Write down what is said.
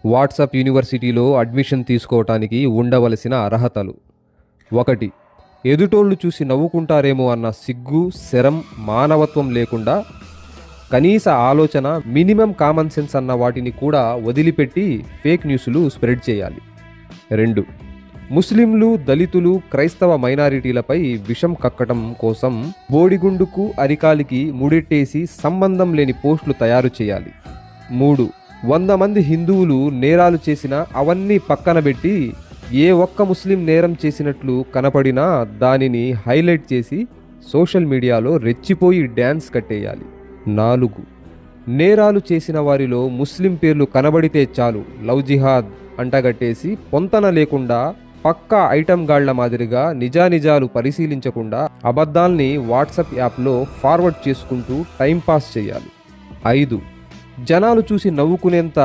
WhatsApp యూనివర్సిటీలో admission తీసుకోవటానికి ఉండవలసిన అర్హతలు: 1. ఎదుటోళ్ళు చూసి నవ్వుకుంటారేమో అన్న సిగ్గు, శరం, మానవత్వం లేకుండా కనీస ఆలోచన, మినిమం కామన్ సెన్స్ అన్న వాటిని కూడా వదిలిపెట్టి ఫేక్ న్యూస్లు స్ప్రెడ్ చేయాలి. 2. ముస్లింలు, దళితులు, క్రైస్తవ మైనారిటీలపై విషం కక్కటం కోసం బోడిగుండుకు, అరికాలికి ముడెట్టేసి సంబంధం లేని పోస్టులు తయారు చేయాలి. 3. 100 మంది హిందువులు నేరాలు చేసినా అవన్నీ పక్కన పెట్టి ఏ ఒక్క ముస్లిం నేరం చేసినట్లు కనపడినా దానిని హైలైట్ చేసి సోషల్ మీడియాలో రెచ్చిపోయి డ్యాన్స్ కట్టేయాలి. 4. నేరాలు చేసిన వారిలో ముస్లిం పేర్లు కనబడితే చాలు లవ్ జిహాద్ అంటగట్టేసి పొంతన లేకుండా పక్కా ఐటమ్ గాళ్ల మాదిరిగా నిజానిజాలు పరిశీలించకుండా అబద్ధాల్ని వాట్సాప్ యాప్లో ఫార్వర్డ్ చేసుకుంటూ టైంపాస్ చేయాలి. 5. జనాలు చూసి నవ్వుకునేంత